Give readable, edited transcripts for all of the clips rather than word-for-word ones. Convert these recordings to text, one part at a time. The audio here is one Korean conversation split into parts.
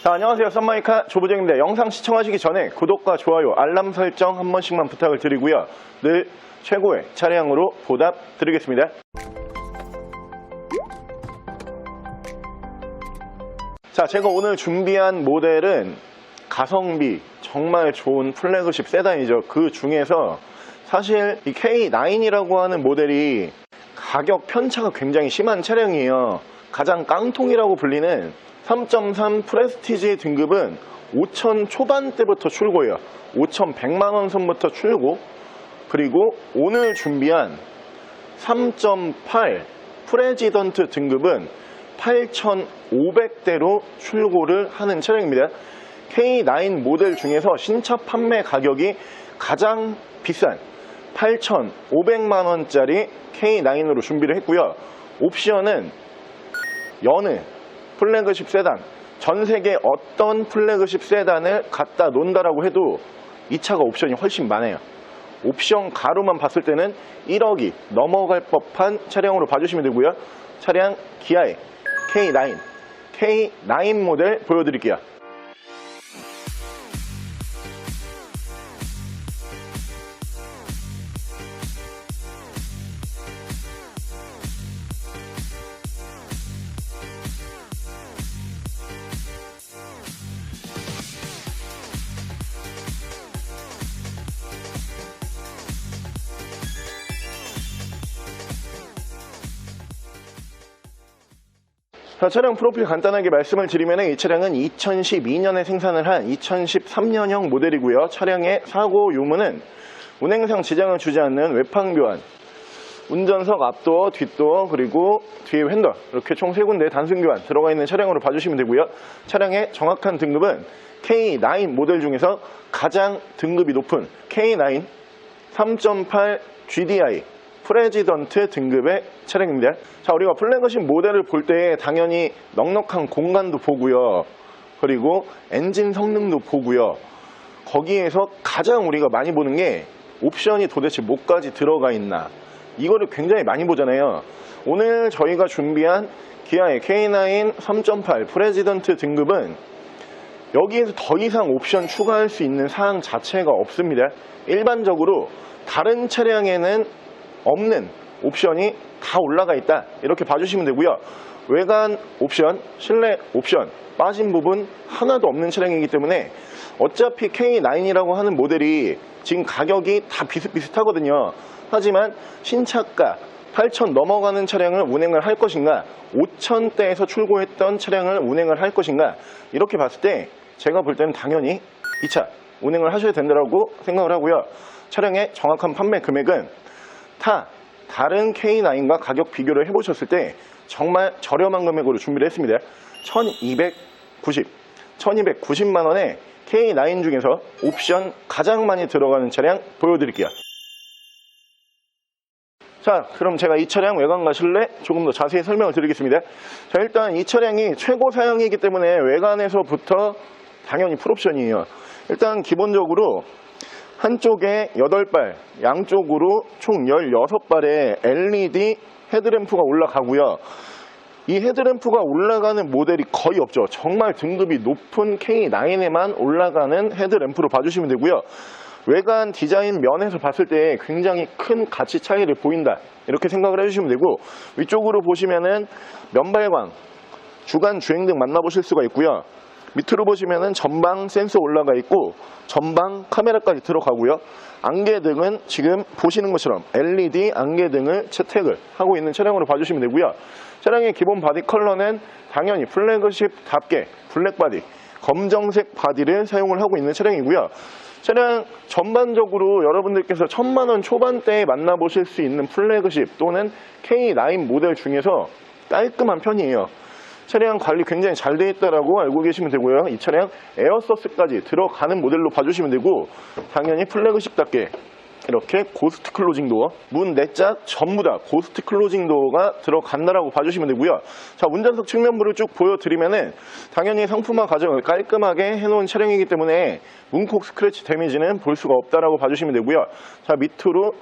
자, 안녕하세요. 썬마이카 조부정입니다. 영상 시청하시기 전에 구독과 좋아요, 알람 설정 한 번씩만 부탁을 드리고요. 늘 최고의 차량으로 보답드리겠습니다. 자, 제가 오늘 준비한 모델은 가성비 정말 좋은 플래그십 세단이죠. 그 중에서 사실 이 K9이라고 하는 모델이 가격 편차가 굉장히 심한 차량이에요. 가장 깡통이라고 불리는 3.3 프레스티지 등급은 5천 초반대부터 출고해요. 5,100만원 선부터 출고. 그리고 오늘 준비한 3.8 프레지던트 등급은 8,500대로 출고를 하는 차량입니다. K9 모델 중에서 신차 판매 가격이 가장 비싼 8,500만원짜리 K9으로 준비를 했고요. 옵션은 여느 플래그십 세단, 전 세계 어떤 플래그십 세단을 갖다 놓는다라고 해도 이 차가 옵션이 훨씬 많아요. 옵션 가로만 봤을 때는 1억이 넘어갈 법한 차량으로 봐주시면 되고요. 차량 기아의 K9 모델 보여드릴게요. 자, 차량 프로필 간단하게 말씀을 드리면 이 차량은 2012년에 생산을 한 2013년형 모델이고요. 차량의 사고 유무는 운행상 지장을 주지 않는 외판 교환, 운전석 앞도어, 뒷도어, 그리고 뒤에 핸들 이렇게 총 3군데 단순 교환 들어가 있는 차량으로 봐주시면 되고요. 차량의 정확한 등급은 K9 모델 중에서 가장 등급이 높은 K9 3.8 GDI 프레지던트 등급의 차량입니다. 자, 우리가 플래그십 모델을 볼 때 당연히 넉넉한 공간도 보고요. 그리고 엔진 성능도 보고요. 거기에서 가장 우리가 많이 보는 게 옵션이 도대체 뭐까지 들어가 있나. 이거를 굉장히 많이 보잖아요. 오늘 저희가 준비한 기아의 K9 3.8 프레지던트 등급은 여기에서 더 이상 옵션 추가할 수 있는 사항 자체가 없습니다. 일반적으로 다른 차량에는 없는 옵션이 다 올라가 있다, 이렇게 봐주시면 되고요. 외관 옵션, 실내 옵션 빠진 부분 하나도 없는 차량이기 때문에 어차피 K9이라고 하는 모델이 지금 가격이 다 비슷비슷하거든요. 하지만 신차가 8천 넘어가는 차량을 운행을 할 것인가, 5천대에서 출고했던 차량을 운행을 할 것인가, 이렇게 봤을 때 제가 볼 때는 당연히 이 차 운행을 하셔야 된다고 생각을 하고요. 차량의 정확한 판매 금액은 다른 K9과 가격 비교를 해보셨을 때 정말 저렴한 금액으로 준비를 했습니다. 1290만원에 K9 중에서 옵션 가장 많이 들어가는 차량 보여드릴게요. 자, 그럼 제가 이 차량 외관과 실내 조금 더 자세히 설명을 드리겠습니다. 자, 일단 이 차량이 최고 사양이기 때문에 외관에서부터 당연히 풀옵션이에요. 일단 기본적으로 한쪽에 8발, 양쪽으로 총 16발의 LED 헤드램프가 올라가고요. 이 헤드램프가 올라가는 모델이 거의 없죠. 정말 등급이 높은 K9에만 올라가는 헤드램프로 봐주시면 되고요. 외관 디자인 면에서 봤을 때 굉장히 큰 가치 차이를 보인다, 이렇게 생각을 해주시면 되고, 위쪽으로 보시면은 면발광, 주간 주행등 만나보실 수가 있고요. 밑으로 보시면은 전방 센서 올라가 있고 전방 카메라까지 들어가고요. 안개등은 지금 보시는 것처럼 LED 안개등을 채택을 하고 있는 차량으로 봐주시면 되고요. 차량의 기본 바디 컬러는 당연히 플래그십답게 블랙 바디, 검정색 바디를 사용을 하고 있는 차량이고요. 차량 전반적으로 여러분들께서 1,000만원 초반대에 만나보실 수 있는 플래그십 또는 K9 모델 중에서 깔끔한 편이에요. 차량 관리 굉장히 잘 되어 있다고 알고 계시면 되고요. 이 차량 에어서스까지 들어가는 모델로 봐주시면 되고, 당연히 플래그십답게 이렇게 고스트 클로징 도어, 문 4짝 전부 다 고스트 클로징 도어가 들어간다라고 봐주시면 되고요. 자, 운전석 측면부를 쭉 보여드리면은 당연히 상품화 과정을 깔끔하게 해놓은 차량이기 때문에 문콕 스크래치 데미지는 볼 수가 없다라고 봐주시면 되고요. 자, 밑으로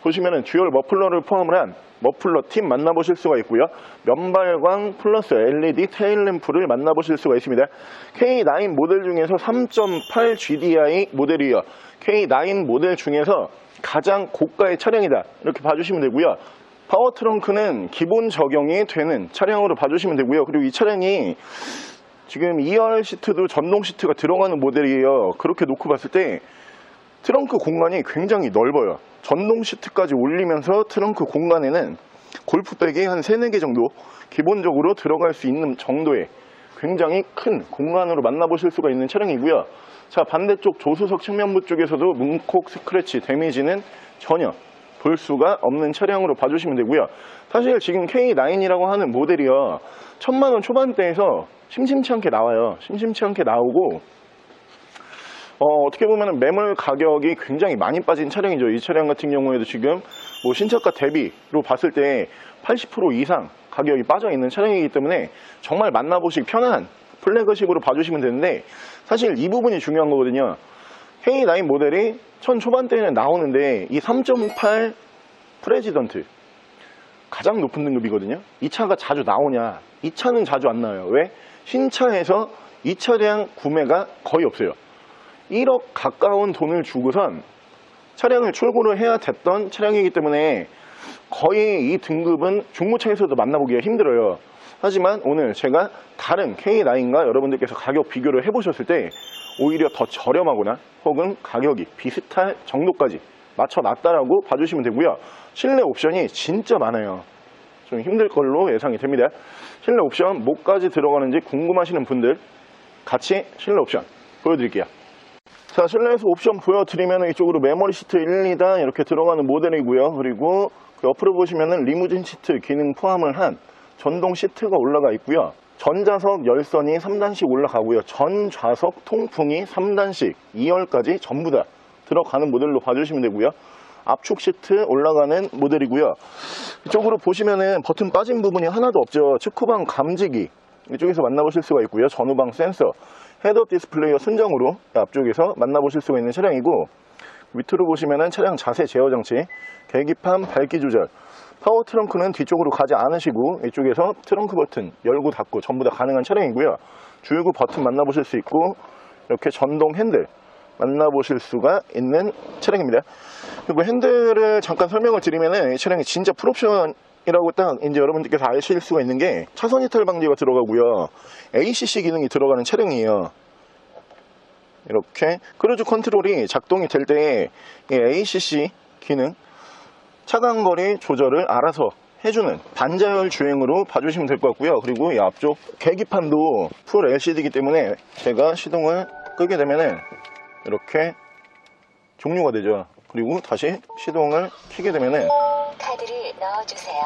보시면은 듀얼 머플러를 포함을 한 머플러 팀 만나보실 수가 있고요. 면발광 플러스 LED 테일램프를 만나보실 수가 있습니다. K9 모델 중에서 3.8 GDI 모델이에요. K9 모델 중에서 가장 고가의 차량이다, 이렇게 봐주시면 되고요. 파워 트렁크는 기본 적용이 되는 차량으로 봐주시면 되고요. 그리고 이 차량이 지금 2열 시트도 전동 시트가 들어가는 모델이에요. 그렇게 놓고 봤을 때 트렁크 공간이 굉장히 넓어요. 전동 시트까지 올리면서 트렁크 공간에는 골프백이 한 3, 4개 정도 기본적으로 들어갈 수 있는 정도의 굉장히 큰 공간으로 만나보실 수가 있는 차량이고요. 자, 반대쪽 조수석 측면부 쪽에서도 문콕 스크래치 데미지는 전혀 볼 수가 없는 차량으로 봐주시면 되고요. 사실 지금 K9이라고 하는 모델이요, 1000만원 초반대에서 심심치 않게 나와요. 심심치 않게 나오고 어떻게 보면 매물 가격이 굉장히 많이 빠진 차량이죠. 이 차량 같은 경우에도 지금 뭐 신차가 대비로 봤을 때 80% 이상 가격이 빠져 있는 차량이기 때문에 정말 만나보시기 편한 플래그십으로 봐주시면 되는데, 사실 이 부분이 중요한 거거든요. K9 모델이 1000 초반대에는 나오는데 이 3.8 프레지던트 가장 높은 등급이거든요. 이 차가 자주 나오냐? 이 차는 자주 안 나와요. 왜? 신차에서 이 차량 구매가 거의 없어요. 1억 가까운 돈을 주고선 차량을 출고를 해야 됐던 차량이기 때문에 거의 이 등급은 중고차에서도 만나보기가 힘들어요. 하지만 오늘 제가 다른 K9과 여러분들께서 가격 비교를 해보셨을 때 오히려 더 저렴하거나 혹은 가격이 비슷할 정도까지 맞춰놨다라고 봐주시면 되고요. 실내 옵션이 진짜 많아요. 좀 힘들 걸로 예상이 됩니다. 실내 옵션 뭐까지 들어가는지 궁금하시는 분들 같이 실내 옵션 보여드릴게요. 자, 실내에서 옵션 보여드리면 이쪽으로 메모리 시트 1, 2단 이렇게 들어가는 모델이고요. 그리고 그 옆으로 보시면은 리무진 시트 기능 포함을 한 전동 시트가 올라가 있고요. 전좌석 열선이 3단씩 올라가고요. 전 좌석 통풍이 3단씩 2열까지 전부 다 들어가는 모델로 봐주시면 되고요. 압축 시트 올라가는 모델이고요. 이쪽으로 보시면은 버튼 빠진 부분이 하나도 없죠. 측후방 감지기 이쪽에서 만나보실 수가 있고요. 전후방 센서, 헤드업 디스플레이어 순정으로 앞쪽에서 만나보실 수가 있는 차량이고, 밑으로 보시면은 차량 자세 제어 장치, 계기판 밝기 조절, 파워 트렁크는 뒤쪽으로 가지 않으시고 이쪽에서 트렁크 버튼 열고 닫고 전부 다 가능한 차량이고요. 주유구 버튼 만나보실 수 있고 이렇게 전동 핸들 만나보실 수가 있는 차량입니다. 그리고 핸들을 잠깐 설명을 드리면은 이 차량이 진짜 풀옵션이라고 딱 이제 여러분들께서 아실 수가 있는 게 차선 이탈 방지가 들어가고요. ACC 기능이 들어가는 차량이에요. 이렇게 크루즈 컨트롤이 작동이 될 때 ACC 기능, 차간거리 조절을 알아서 해주는 반자율 주행으로 봐주시면 될 것 같고요. 그리고 이 앞쪽 계기판도 풀 LCD이기 때문에 제가 시동을 끄게 되면은 이렇게 종료가 되죠. 그리고 다시 시동을 켜게 되면은 카드를 넣어주세요.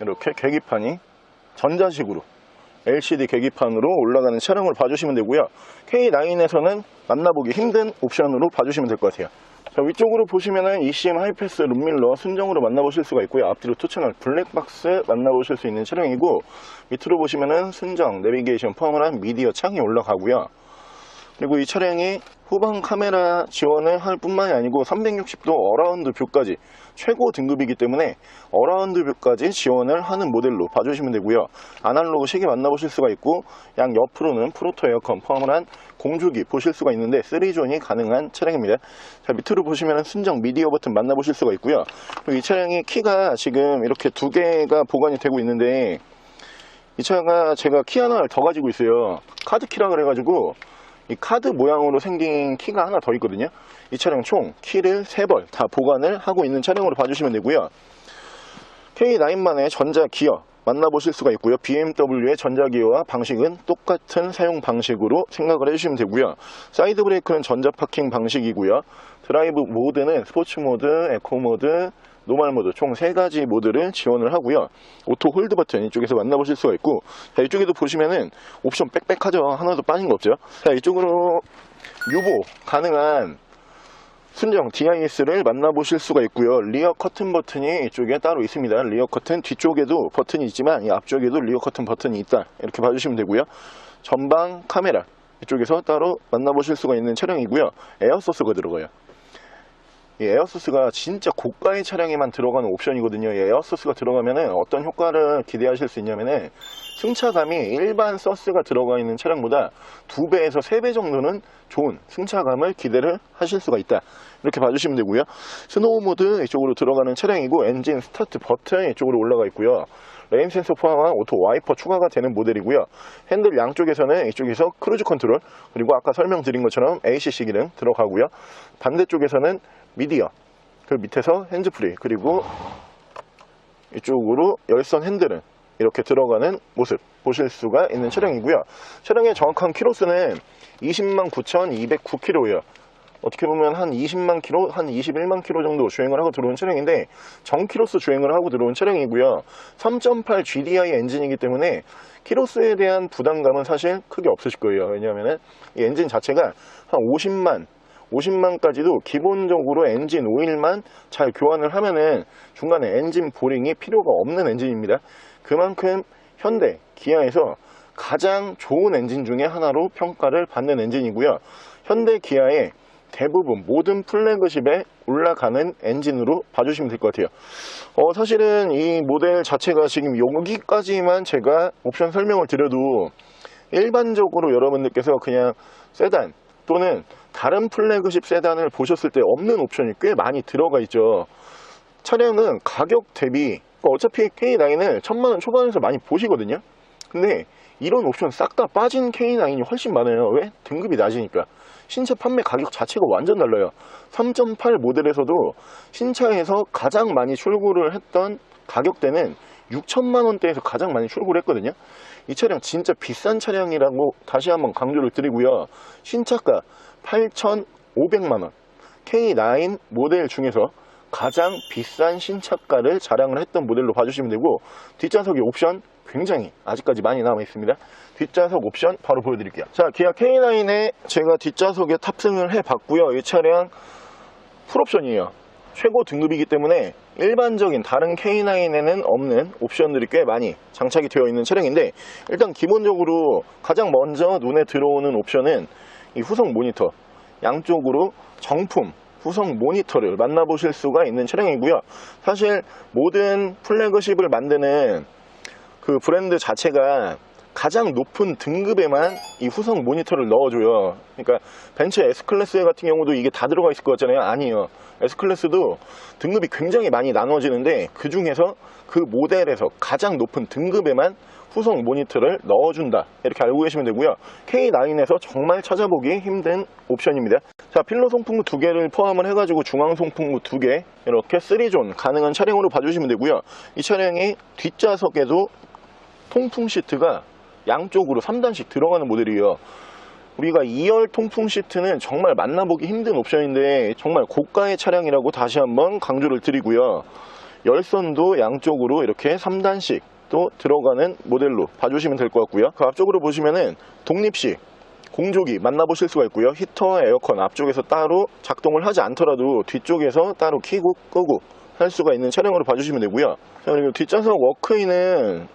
이렇게 계기판이 전자식으로 LCD 계기판으로 올라가는 차량을 봐주시면 되고요. K9에서는 만나보기 힘든 옵션으로 봐주시면 될 것 같아요. 자, 위쪽으로 보시면은 ECM 하이패스 룸밀러 순정으로 만나보실 수가 있고요. 앞뒤로 투채널 블랙박스 만나보실 수 있는 차량이고, 밑으로 보시면은 순정 내비게이션 포함을 한 미디어 창이 올라가고요. 그리고 이 차량이 후방 카메라 지원을 할 뿐만이 아니고 360도 어라운드 뷰까지 최고 등급이기 때문에 어라운드 뷰까지 지원을 하는 모델로 봐주시면 되고요. 아날로그 시계 만나보실 수가 있고, 양 옆으로는 프로토 에어컨 포함을 한 공조기 보실 수가 있는데 3존이 가능한 차량입니다. 자, 밑으로 보시면 순정 미디어 버튼 만나보실 수가 있고요. 그리고 이 차량이 키가 지금 이렇게 2개가 보관이 되고 있는데, 이 차가 제가 키 하나를 더 가지고 있어요. 카드키라 그래가지고 이 카드 모양으로 생긴 키가 하나 더 있거든요. 이 차량 총 키를 3벌 다 보관을 하고 있는 차량으로 봐주시면 되고요. K9만의 전자기어 만나보실 수가 있고요. BMW의 전자기어와 방식은 똑같은 사용 방식으로 생각을 해주시면 되고요. 사이드 브레이크는 전자파킹 방식이고요. 드라이브 모드는 스포츠 모드, 에코 모드, 노멀 모드 총 3가지 모드를 지원을 하고요. 오토 홀드 버튼 이쪽에서 만나보실 수가 있고, 자, 이쪽에도 보시면은 옵션 빽빽하죠. 하나도 빠진 거 없죠. 자, 이쪽으로 유보 가능한 순정 DIS를 만나보실 수가 있고요. 리어 커튼 버튼이 이쪽에 따로 있습니다. 리어 커튼 뒤쪽에도 버튼이 있지만 이 앞쪽에도 리어 커튼 버튼이 있다, 이렇게 봐주시면 되고요. 전방 카메라 이쪽에서 따로 만나보실 수가 있는 차량이고요. 에어소스가 들어가요. 이 에어소스가 진짜 고가의 차량에만 들어가는 옵션이거든요. 이 에어소스가 들어가면은 어떤 효과를 기대하실 수 있냐면은 승차감이 일반 서스가 들어가 있는 차량보다 2배에서 3배 정도는 좋은 승차감을 기대를 하실 수가 있다. 이렇게 봐주시면 되고요. 스노우 모드 이쪽으로 들어가는 차량이고 엔진 스타트 버튼 이쪽으로 올라가 있고요. 레인 센서 포함한 오토 와이퍼 추가가 되는 모델이고요. 핸들 양쪽에서는 이쪽에서 크루즈 컨트롤, 그리고 아까 설명드린 것처럼 ACC 기능 들어가고요. 반대쪽에서는 미디어, 그 밑에서 핸즈프리, 그리고 이쪽으로 열선 핸들은 이렇게 들어가는 모습 보실 수가 있는 차량이고요. 차량의 정확한 키로수는 200만 9,209km예요. 어떻게 보면 한 20만 킬로, 한 21만 킬로 정도 주행을 하고 들어온 차량인데 정키로수 주행을 하고 들어온 차량이고요. 3.8 GDI 엔진이기 때문에 키로수에 대한 부담감은 사실 크게 없으실 거예요. 왜냐하면 이 엔진 자체가 한 50만까지도 기본적으로 엔진 오일만 잘 교환을 하면은 중간에 엔진 보링이 필요가 없는 엔진입니다. 그만큼 현대, 기아에서 가장 좋은 엔진 중에 하나로 평가를 받는 엔진이고요. 현대 기아의 대부분 모든 플래그십에 올라가는 엔진으로 봐주시면 될 것 같아요. 사실은 이 모델 자체가 지금 여기까지만 제가 옵션 설명을 드려도 일반적으로 여러분들께서 그냥 세단 또는 다른 플래그십 세단을 보셨을 때 없는 옵션이 꽤 많이 들어가 있죠. 차량은 가격 대비 어차피 K9을 1000만원 초반에서 많이 보시거든요. 근데 이런 옵션 싹 다 빠진 K9이 훨씬 많아요. 왜? 등급이 낮으니까. 신차 판매 가격 자체가 완전 달라요. 3.8 모델에서도 신차에서 가장 많이 출고를 했던 가격대는 6천만원대에서 가장 많이 출고를 했거든요. 이 차량 진짜 비싼 차량이라고 다시 한번 강조를 드리고요. 신차가 8,500만원, K9 모델 중에서 가장 비싼 신차가를 자랑을 했던 모델로 봐주시면 되고, 뒷좌석의 옵션 굉장히 아직까지 많이 남아 있습니다. 뒷좌석 옵션 바로 보여드릴게요. 자, 기아 K9에 제가 뒷좌석에 탑승을 해봤고요. 이 차량 풀옵션이에요. 최고 등급이기 때문에 일반적인 다른 K9에는 없는 옵션들이 꽤 많이 장착이 되어 있는 차량인데, 일단 기본적으로 가장 먼저 눈에 들어오는 옵션은 이 후속 모니터, 양쪽으로 정품 후속 모니터를 만나보실 수가 있는 차량이고요. 사실 모든 플래그십을 만드는 그 브랜드 자체가 가장 높은 등급에만 이 후속 모니터를 넣어줘요. 그러니까 벤츠 S클래스 같은 경우도 이게 다 들어가 있을 것 같잖아요. 아니에요. S클래스도 등급이 굉장히 많이 나눠지는데 그 중에서 그 모델에서 가장 높은 등급에만 후속 모니터를 넣어준다, 이렇게 알고 계시면 되고요. K9에서 정말 찾아보기 힘든 옵션입니다. 자, 필러 송풍구 2개를 포함을 해가지고 중앙 송풍구 2개 이렇게 3존 가능한 차량으로 봐주시면 되고요. 이 차량의 뒷좌석에도 통풍 시트가 양쪽으로 3단씩 들어가는 모델이에요. 우리가 2열 통풍 시트는 정말 만나보기 힘든 옵션인데 정말 고가의 차량이라고 다시 한번 강조를 드리고요. 열선도 양쪽으로 이렇게 3단씩 또 들어가는 모델로 봐주시면 될 것 같고요. 그 앞쪽으로 보시면은 독립식 공조기 만나보실 수가 있고요. 히터와 에어컨 앞쪽에서 따로 작동을 하지 않더라도 뒤쪽에서 따로 켜고 끄고 할 수가 있는 차량으로 봐주시면 되고요. 자, 그리고 뒷좌석 워크인은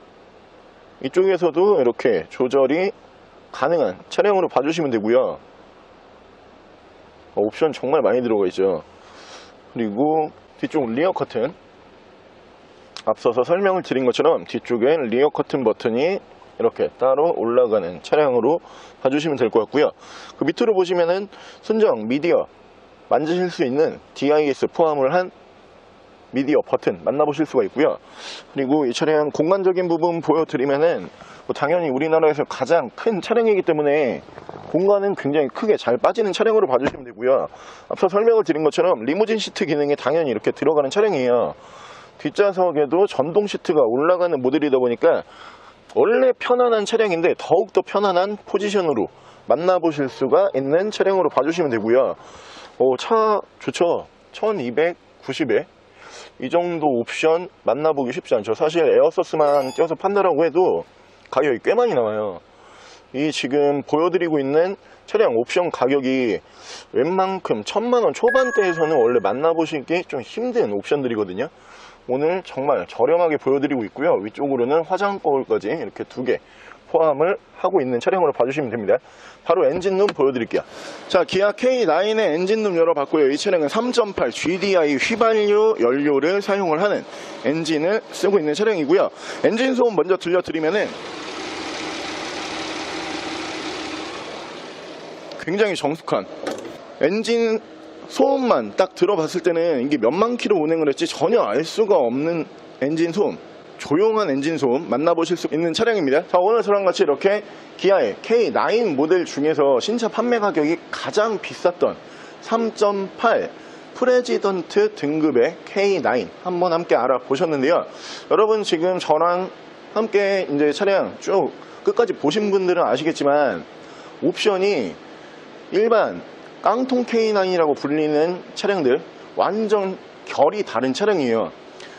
이쪽에서도 이렇게 조절이 가능한 차량으로 봐주시면 되고요. 옵션 정말 많이 들어가 있죠. 그리고 뒤쪽 리어 커튼, 앞서서 설명을 드린 것처럼 뒤쪽엔 리어 커튼 버튼이 이렇게 따로 올라가는 차량으로 봐주시면 될 것 같고요. 그 밑으로 보시면은 순정 미디어 만지실 수 있는 DIS 포함을 한 미디어 버튼 만나보실 수가 있고요. 그리고 이 차량 공간적인 부분 보여드리면은 당연히 우리나라에서 가장 큰 차량이기 때문에 공간은 굉장히 크게 잘 빠지는 차량으로 봐주시면 되고요. 앞서 설명을 드린 것처럼 리무진 시트 기능이 당연히 이렇게 들어가는 차량이에요. 뒷좌석에도 전동 시트가 올라가는 모델이다 보니까 원래 편안한 차량인데 더욱더 편안한 포지션으로 만나보실 수가 있는 차량으로 봐주시면 되고요. 차 좋죠. 1290에 이 정도 옵션 만나보기 쉽지 않죠. 사실 에어서스만 껴서 판다라고 해도 가격이 꽤 많이 나와요. 이 지금 보여드리고 있는 차량 옵션 가격이 웬만큼 1000만원 초반대에서는 원래 만나보시기 좀 힘든 옵션들이거든요. 오늘 정말 저렴하게 보여드리고 있고요. 위쪽으로는 화장 거울까지 이렇게 2개 포함을 하고 있는 차량으로 봐주시면 됩니다. 바로 엔진룸 보여드릴게요. 자, 기아 K9의 엔진룸 열어봤고요. 이 차량은 3.8 GDI 휘발유 연료를 사용을 하는 엔진을 쓰고 있는 차량이고요. 엔진 소음 먼저 들려드리면은 굉장히 정숙한 엔진 소음만 딱 들어봤을 때는 이게 몇만 킬로 운행을 했지 전혀 알 수가 없는 엔진 소음, 조용한 엔진 소음 만나보실 수 있는 차량입니다. 자, 오늘 저랑 같이 이렇게 기아의 K9 모델 중에서 신차 판매 가격이 가장 비쌌던 3.8 프레지던트 등급의 K9 한번 함께 알아보셨는데요. 여러분 지금 저랑 함께 이제 차량 쭉 끝까지 보신 분들은 아시겠지만 옵션이 일반 깡통 K9이라고 불리는 차량들 완전 결이 다른 차량이에요.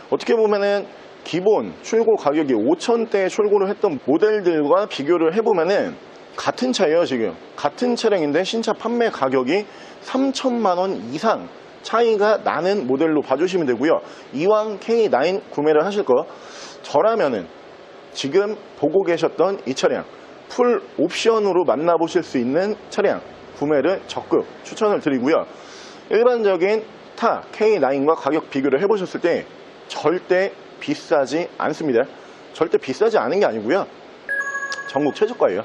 어떻게 보면은 기본 출고 가격이 5,000대에 출고를 했던 모델들과 비교를 해보면은 같은 차예요. 지금 같은 차량인데 신차 판매 가격이 3천만 원 이상 차이가 나는 모델로 봐주시면 되고요. 이왕 K9 구매를 하실 거 저라면은 지금 보고 계셨던 이 차량 풀 옵션으로 만나보실 수 있는 차량 구매를 적극 추천을 드리고요. 일반적인 타 K9과 가격 비교를 해보셨을 때 절대 비싸지 않습니다. 절대 비싸지 않은 게 아니고요. 전국 최저가예요.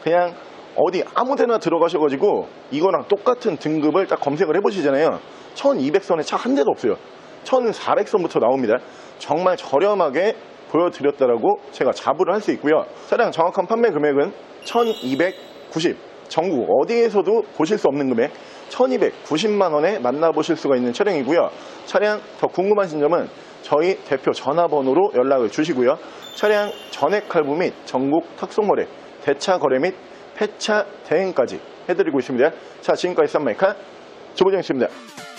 그냥 어디 아무데나 들어가셔가지고 이거랑 똑같은 등급을 딱 검색을 해보시잖아요. 1200선에 차 한 대도 없어요. 1400선부터 나옵니다. 정말 저렴하게 보여드렸다라고 제가 자부를 할 수 있고요. 차량 정확한 판매 금액은 1290, 전국 어디에서도 보실 수 없는 금액 1290만 원에 만나보실 수가 있는 차량이고요. 차량 더 궁금하신 점은 저희 대표 전화번호로 연락을 주시고요. 차량 전액 할부 및 전국 탁송거래, 대차 거래 및 폐차 대행까지 해드리고 있습니다. 자, 지금까지 쌈마이카 조보정이었습니다.